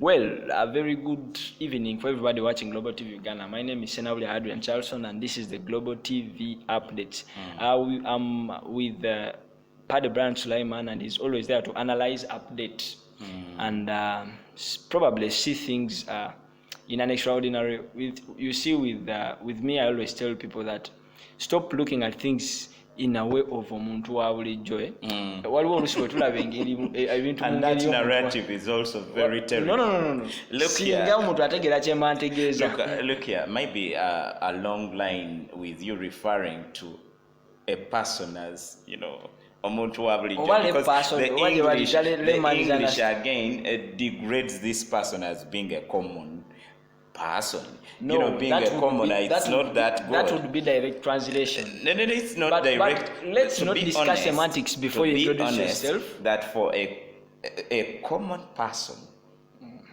Well, a very good evening for everybody watching Global TV Uganda. My name is Senabule Adrian Charlson, and this is the Global TV Updates. I'm with Padre Brian Sulaiman, and he's always there to analyze updates and probably see things in an extraordinary. With me, I always tell people that stop looking at things in a way of omuntu wa bulijjo. And that narrative is also very terrible. No. Look here, maybe a long line with you referring to a person as, omuntu wa bulijjo, because the English again degrades this person as being a common person. Being a commoner, it's not that good. That would be direct translation. No, it's not direct. But let's not discuss semantics before you introduce yourself. That for a common person,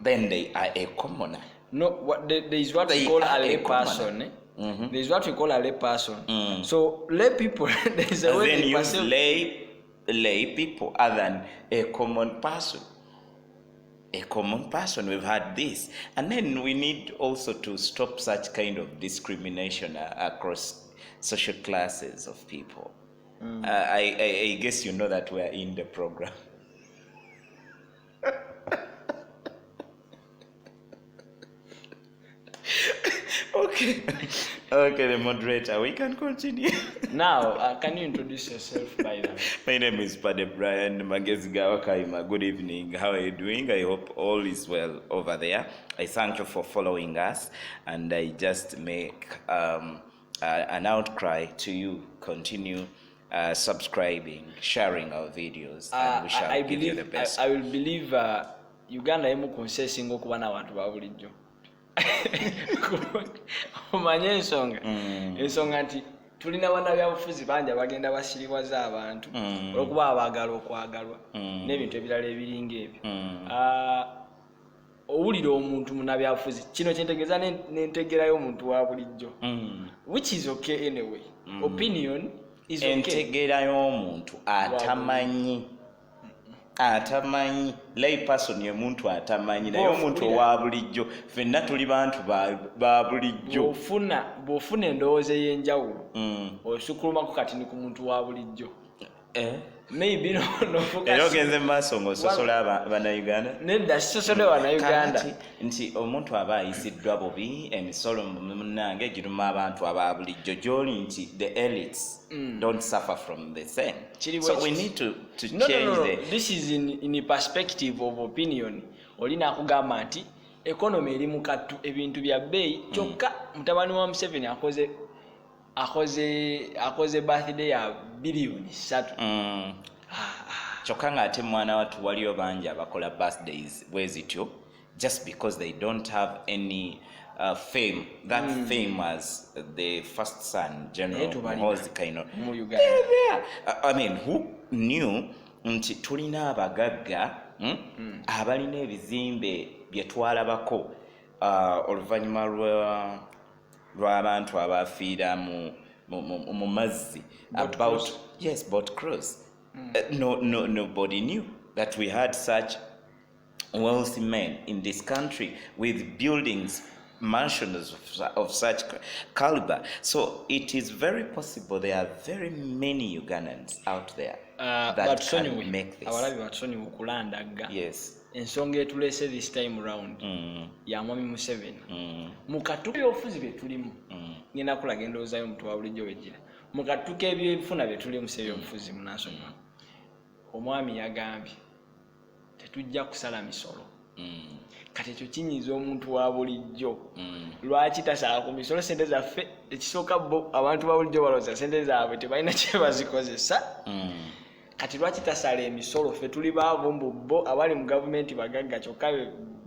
then they are a commoner. No, there is what we call a lay person. There is what we call a lay person. So lay people, there is a way they use lay people other than a common person. A common person, we've had this, and then we need also to stop such kind of discrimination across social classes of people. I guess you know that we're in the program. Okay, the moderator, we can continue. Now, can you introduce yourself by the way? My name is Padre Brian Magezgawa. Good evening. How are you doing? I hope all is well over there. I thank you for following us, and I just make an outcry to you. Continue subscribing, sharing our videos, and we shall give you the best. I will believe Uganda emu consessing okuba n'abantu ba bulijjo. Omanye ensonga nti tulina bannabyabufuzi bangi abagenda basiribwaza abantu olwokuba abaagala okwagalwa n'ebintu ebirala ebiringa ebyo. Owulira omuntu munnabyabufuzi, kino kyentegeeza n'entegera y'omuntu wa bulijjo, which is okay anyway. Opinion is okay. Entegera y'omuntu atamanyi lay person ye muntu atamanyi naye omuntu owa bulijjo, ffenna tuli bantu ba bulijjo. Bw'ofuna endowooza ey'enjawulo osukulumako kati ni ku muntu wa bulijjo. Maybe no era ogenze mu maaso ng'ososola Bannayuganda. Nedda sisosola Bannayuganda. Nti omuntu aba ayisiddwa bubi, emisolo munnange giruma abantu aba bulijjo, gy'oli nti the elites don't suffer from the same. So we need to change the... This is in perspective of opinion. Olina akugamba nti economy eri mu kattu, ebintu bya bbeeyi, kyokka mutabani wa Museveni akoze birthday ya billioni 3. Kyokka ng'ate mwana watu waliyo bangi abakola birthdays bwe zityo just because they don't have any fame, that fame as the first son, General Muhoozi Kayino. I mean, who knew nti tulina abagagga abalina ebizimbe bye twalabako oluvannyuma lw'abantu abafiira mu mazzi boat cruise. Nobody knew that we had such wealthy men in this country with buildings, mansions of such caliber. So it is very possible there are very many Ugandans out there that can make this. Yes. Ensonga etulese this time round ya Mwami Museveni mu katuuka ebyobufuzi bye tulimu, ngenda kulaga endowooza y'omuntu wa bulijjo wejjira mu katuuka eby'ebifuna bye tulimu ebyobufuzi mu national. Omwami yagambye tetujja kusala misolo. Kati ekyo kinyiza omuntu wa bulijjo. Lwaki tasala ku misolo? Sente zaffe ekisooka abantu ba bulijjo balowooza sente zaabwe tebalina kye bazikozesa. Kati lwaki tasala emisolo? Ffe tuli baavu mbu abali mu gavumenti bagagga kyokka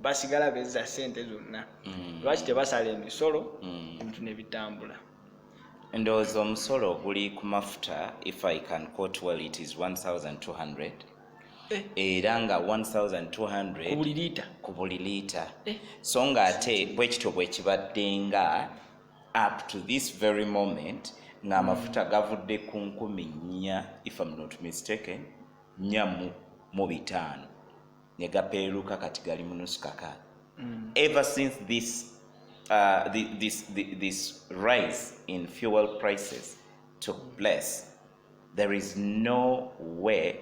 basigala bezza sente zonna. Lwaki tebasala emisolo? Ebintu ne bitambula. Ndowooza omusolo oguli ku mafuta, if I can quote well, it is 1,200. Era nga 1,200 ku buli liita. So ng'ate bwe kityo bwe kibadde nga up to this very moment ng'amafuta gavudde ku 4,000, if I'm not mistaken, 4,500. ne gapeeruka kati gali mu nusu kakaaga. Ever since this this rise in fuel prices took place, there is nowhere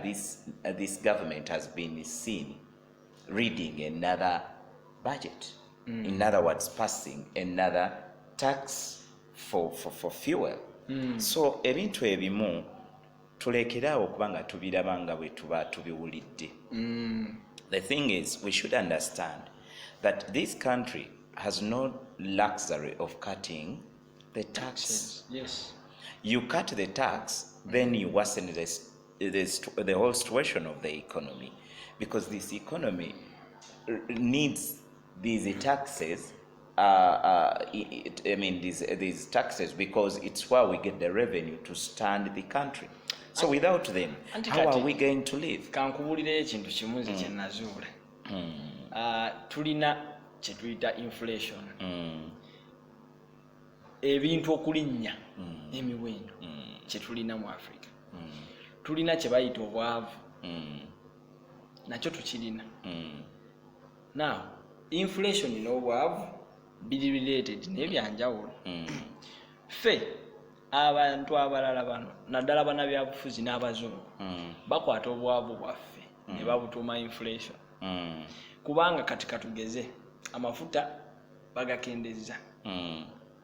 this government has been seen reading another budget. In other words, passing another tax for fuel. So ebintu ebimu tulekeraawo kubanga tubiraba nga bwe tuba tubiwulidde. The thing is, we should understand that this country has no luxury of cutting the tax. Yes. You cut the tax, then you worsen the whole situation of the economy, because this economy needs these taxes. These taxes, because it's where we get the revenue to stand the country. So without them, how are we going to live? Kankubulire ekintu kimu nze kye nazuula. Tulina kye tuyita inflation. Ebintu okulinnya emiwendo kye tulina mu Africa. Tulina kye bayita obwavu. Nakyo tukirina. Now, inflation n'obwavu biri related n'ebyanjawulo. Ffe abantu abalala bano naddala bannabyabufuzi n'abazungu bakwata obwavu bwaffe ne babutuuma inflation. Kubanga kati katugeze amafuta bagakendezza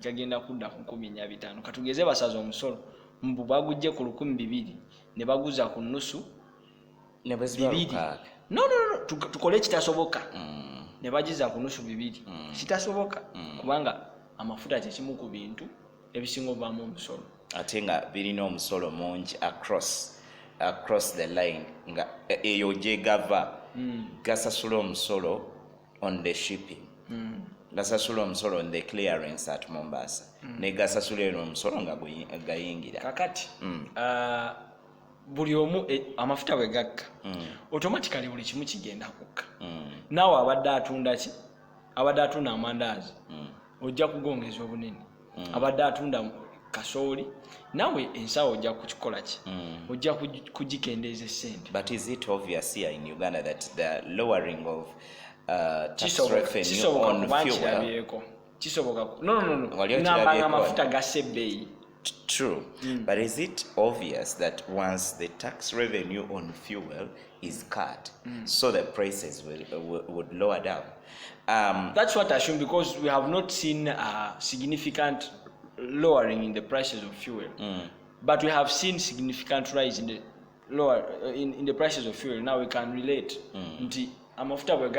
gagenda kudda ku 1,500. Katugeze basaza omusolo mbu bagujje ku 1,200 ne baguza ku nusu ne bwe no tukole kitasoboka ne bagiza ku nusu 200 kitasoboka kubanga amafuta kyekimu ku bintu ebisinga obaamu omusolo ate nga birina omusolo mungi across the line nga eyo gye gava gasasula omusolo on the shipping, gasasula omusolo on the clearance at Mombasa, ne gasasula eno omusolo nga gayingira kakati. Buli omu amafuta bwe gakka automatically buli kimu kigenda kukka. Naawe abadde atunda amandaazi ojja kugongeza obunene. Abadde atunda kasooli naawe ensawo ojja kukikola ki? Ojja kugikendeeza essente. But is it obvious here in Uganda that the lowering of tax revenue on fuel? Kisoboka. No. Ngamba amafuta gasse ebbeeyi. True. But is it obvious that once the tax revenue on fuel is cut, so the prices would lower down? That's what I assume, because we have not seen a significant lowering in the prices of fuel, but we have seen significant rise in the in the prices of fuel. Now we can relate. Nti amafuta bwe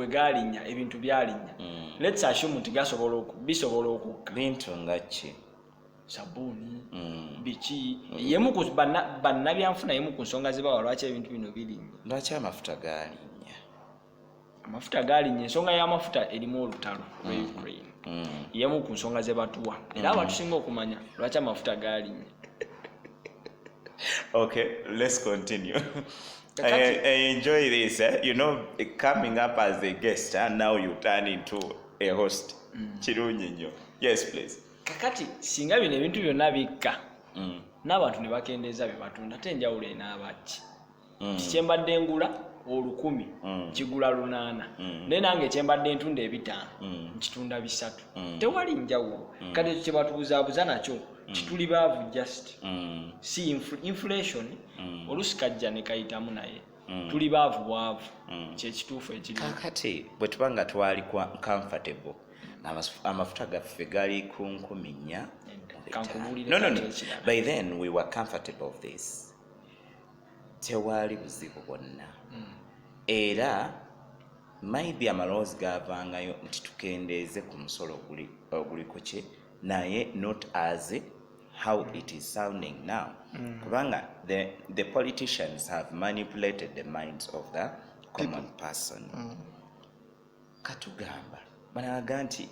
galinnya ebintu byalinnya. Let's assume nti bisobola okukka. Bintu nga ki? Sabuni, biki, yemu ku bannabyanfuna yemu ku nsonga ze bawa lwaki ebintu bino birinnya. Lwaki amafuta galinnya? Amafuta galinnya, ensonga y'amafuta erimu olutalo lwa Ukraine. Yemu ku nsonga ze batuwa. Era abatusinga okumanya lwaki amafuta galinnya. Okay, let's continue. I enjoy this, you know, coming up as a guest, and now you turn into a host. Kirungi nnyo. Yes, please. Kakati singa bino ebintu byonna bikka n'abantu ne bakendeeza bye batunda ate enjawulo enaabaki. Kyembadde ngula 1,000 kigula 800 naye nange kyembadde ntunda 5 nkitunda 3. Tewali njawulo. Kati ekyo kye batubuzaabuza nakyo kituli baavu just si inflation olusi kajja ne kayitamu naye tuli baavu bwavu kyekituufu ekiri. Kakati bwe tuba nga twali comfortable amafuta gaffe gali ku 4,000. No. By then we were comfortable of this. Tewali buzibu bwonna. Era maybe amalowoozi gaavangayo nti tukendeeze ku musolo oguli ku ki, naye not as how it is sounding now. Kubanga the politicians have manipulated the minds of the common person. Katugamba banaga nti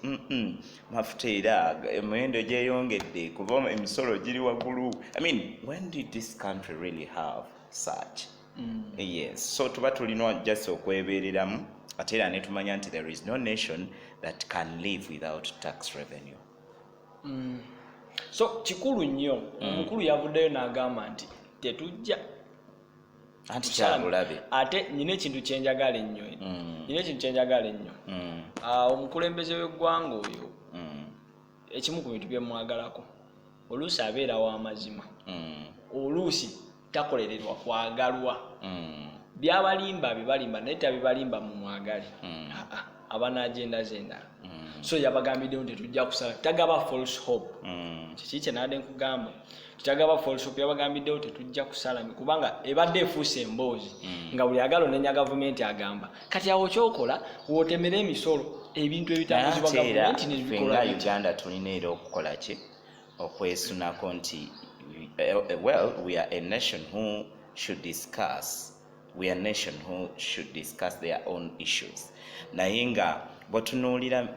mafuta era emiwendo gyeyongedde kuba emisolo giri waggulu. I mean, when did this country really have such? Yes, so tuba tulina just okwebeereramu ate era ne tumanya nti there is no nation that can live without tax revenue. So kikulu nnyo omukulu yavuddeyo n'agamba nti tetujja anti kyabulabe ate nyina ekintu kyenjagala ennyo omukulembeze w'eggwanga oyo ekimu ku bintu byemwagalako oluusi abeera w'amazima oluusi takolererwa kwagalwa byabalimba bibalimba naye tabibalimba mu mwagale abanagenda zendala so yabagambiddeyo nti tetujja kusala tagaba false hope kiki kyenadde nkugamba kitagaba false hope yabagambiddeyo tetujja kusala kubanga ebadde efuuse emboozi nga buli agalo nenya gavumenti agamba kati awo kyokola wootemera emisolo ebintu ebitambuzibwa gavumenti nebikola Uganda tulina era okukola ki okwesunako nti well we are a nation who should discuss their own issues naye nga batunuulira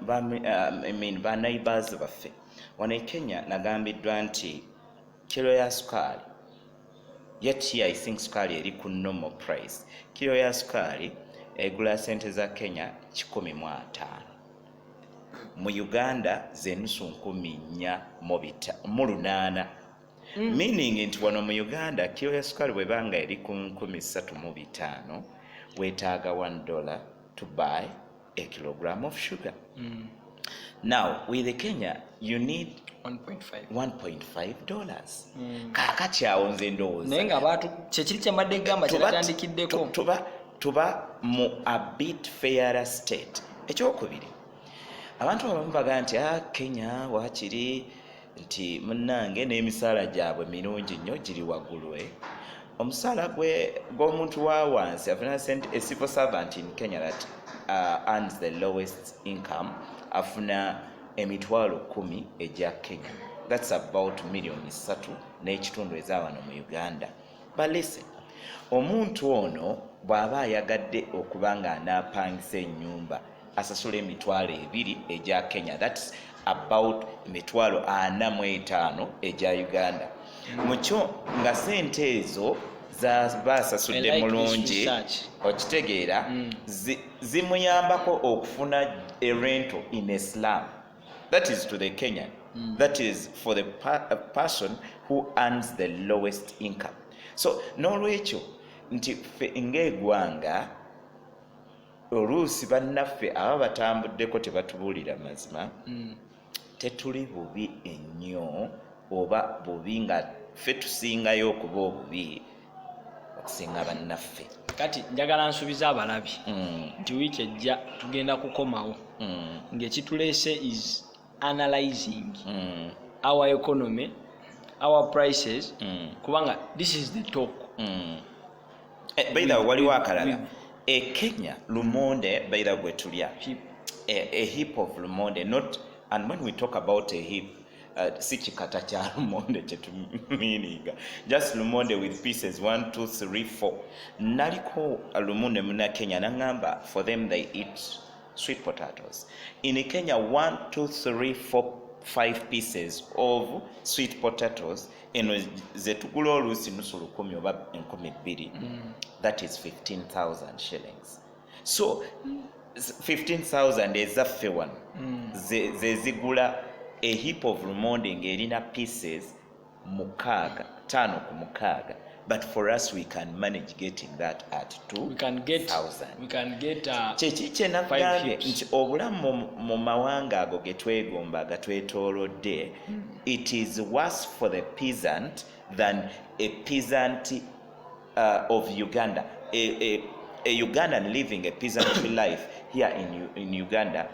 ba neighbors baffe wano Kenya nagambiddwa nti kilo ya sukali yet here I think sukali eri ku normal price kilo ya sukali egula sente za Kenya 15 mu Uganda zenusu 408 meaning nti wano mu Uganda kilo ya sukali bwebanga eri ku 35 wetaaga $1 to buy a kilogram of sugar. Now with Kenya you need $1.5. Kakati awo nze ndowooza naye nga abantu kyekiri kyembadde gamba kyebatandikiddeko tuba mu a bit fairer state. Ekyokubiri abantu abamu bagaa nti Kenya wakiri nti munnange n'emisaala gyabwe mirungi nnyo giri waggulu omusaala gw'omuntu wa wansi afuna a civil servant in Kenya that earns the lowest income afuna $10,000 egya Kenya. That's about $3 n'ekitundu ezawano mu Uganda. But listen, omuntu ono bw'aba ayagadde okuba nga anaapangisa ennyumba asasula $2,000 egya Kenya. That's about $45,000 egya Uganda. Mukyo nga sente ezo basasudde mulungi okitegeera zimuyambako okufuna a rental in a slum. That is to the Kenyan. That is for the person who earns the lowest income. So n'olwekyo nti ffe ng'eggwanga oluusi bannaffe aba batambuddeko tebatubuulira mazima tetuli bubi ennyo oba bubi nga ffe tusingayo okuba obubi okusinga bannaffe. Kati njagala nsuubiza abalabi nti wiiki ejja tugenda kukomawo ng'ekituleese is analyzing our economy, our prices kubanga this is the talk. By the way waliwo akalala Kenya lumonde by the way tulya a heap of lumonde not. And when we talk about a heap, si kikata kya lumonde kyetumiiniga, just lumonde with pieces 1, 2, 3, 4. Naliko lumonde muna Kenya nangamba for them they eat sweet potatoes. In Kenya 1, 2, 3, 4, 5 pieces of sweet potatoes eno zetugula oluusi nusu 10 oba 12. That is 15,000 shillings. So 15,000 ezaffe wano zezigula a heap of lumonde ng'erina pieces 5 ku 6, but for us we can manage getting that at 2,000. We can get kyeki kyenagambye nti obulamu mu mawanga ago getwegomba agatwetoolodde it is worse for the peasant than a peasant of Uganda. A Ugandan living a peasantry life here in Uganda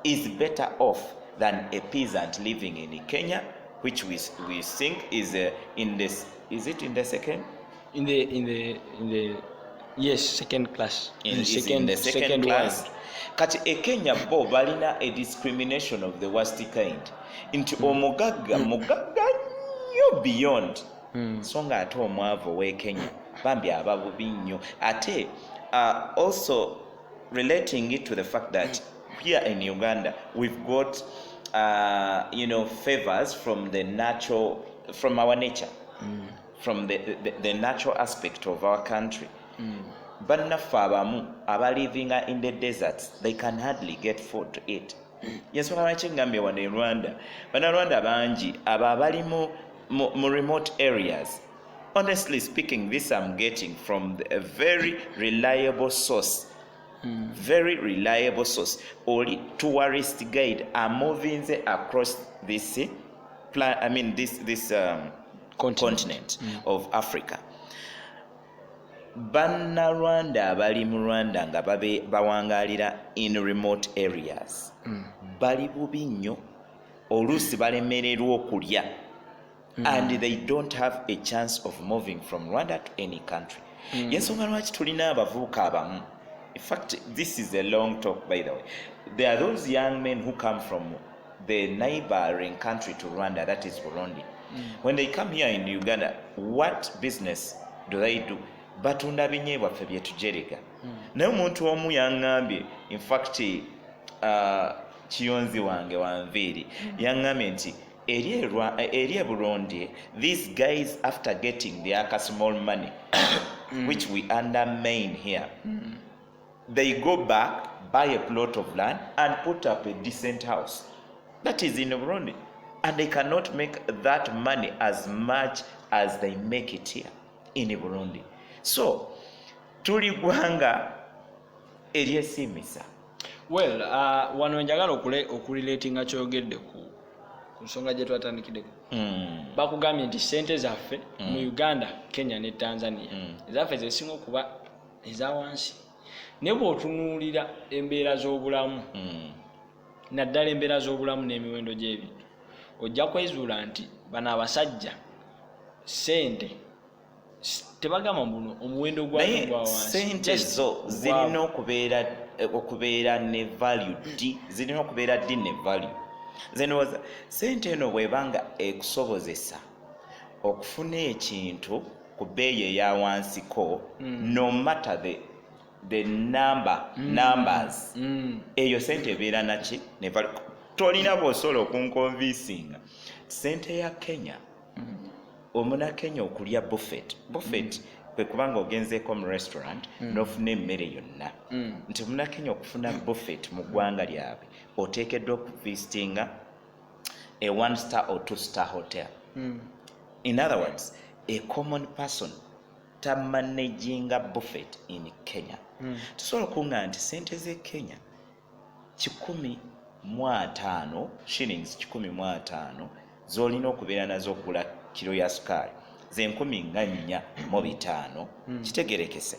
is better off than a peasant living in Kenya, which we think is in this. Is it in the second? In the yes, second class. In the second class. Kati Kenya bo balina a discrimination of the worst kind. Into omugagga nnyo beyond. So nga ate omwavu we Kenya bambi ababubi nnyo ate. Also relating it to the fact that here in Uganda we've got favors from our nature, from the natural aspect of our country. Bannaffe abamu aba living in the deserts, they can hardly get food to eat. Yensonga lwaki ngambye wano e Rwanda bannarwanda bangi abo abali mu remote areas honestly speaking, this I'm getting from a very reliable source. Very reliable source. Only tourist guide are moving across this this continent of Africa. Bannarwanda abali mu Rwanda nga bawangalira in remote areas bali bubi nnyo, oluusi balemererwa okulya, and they don't have a chance of moving from Rwanda to any country. Yensonga lwaki tulina abavubuka abamu. In fact, this is a long talk, by the way. There are those young men who come from the neighboring country to Rwanda, that is Burundi. When they come here in Uganda, what business do they do? Batunda binyeebwa ffe bye tujerega. Naye omuntu omu yaŋŋambye, in fact, kiyonzi wange wanviiri, yaŋŋambye nti eri Burundi, these guys, after getting their small money, which we undermine here, they go back, buy a plot of land, and put up a decent house. That is in Burundi. And they cannot make that money as much as they make it here in Burundi. So, tuli gwanga eryesimisa. Well, wano njagala okurelatinga kyogedde ku nsonga gye twatandikideko. Bakugambye nti ssente zaffe mu Uganda, Kenya ne Tanzania ezaffe zesinga okuba eza wansi. Ne bw'otunuulira embeera z'obulamu, naddala embeera z'obulamu n'emiwendo gy'ebintu, ojja kwezuula nti bano abasajja ssente tebagamba buno omuwendo gwayo gwa wansi. Ssente zo zirina okubeera ne value di, zirina okubeera di ne value. Zenooza ssente eno bw'ebanga ekusobozesa okufuna ekintu ku bbeeyi eya wansiko, no matter the numbers, eyo ssente ebeera naki ne value. Tolina bw'osobola okunkonvinsinga ssente ya Kenya, omunakenya okulya buffet kwe kubanga ogenzeeko mu restaurant n'ofuna emmere yonna, nti omunakenya okufuna buffet mu ggwanga lyabwe oteekeddwa okuvisitinga a 1-star or 2-star hotel. In other words, a common person tamanaginga buffet in Kenya. Tusobola okuŋŋa nti ssente z'e Kenya 150 shillings 150 z'olina okubeera nazo okugula kiro ya sukaali ze4,405. Kitegerekese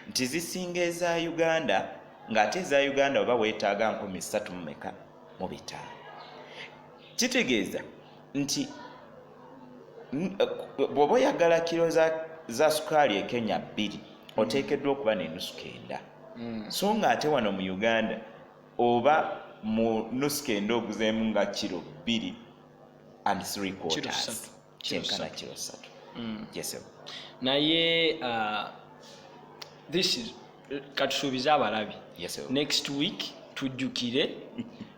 nti zisinga eza Uganda, ng'ate eza Uganda oba weetaaga 3,500. Kitegeeza nti bw'oba oyagala kiro za sukaali e Kenya 2, oteekeddwa okuba n'ennusu 9. So ng'ate wano mu Uganda oba mu nnusu 9 oguzeemu nga kiro 2 and 3/4, kyenkana kiro 3. Yes, sir. Naye this is katusuubiza abalabi. Yes, sir. Next week tujjukire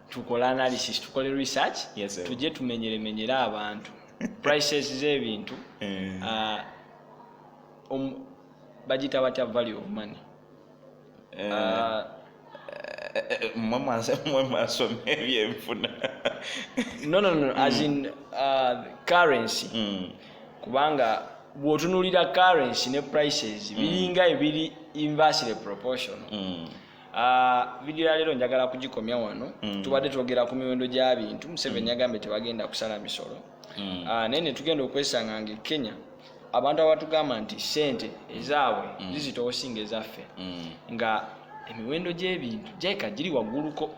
tukole analysis, tukole research, yes, sir, tujje tumenyere abantu prices z'ebintu, bagita batya value of money. No, as in currency. Kubanga bw'otunuulira currency ne prices biringa ebiri inversely proportional. Video ya leero njagala kugikomya wano. Tubadde twogera ku miwendo gya bintu. Museveni agambye tebagenda kusala misolo. Nene tugenda okwesanga nga Kenya abantu abatugamba nti ssente ezaabwe zizitosinga ezaffe nga emiwendo gy'ebintu gyeka giri wagguluko.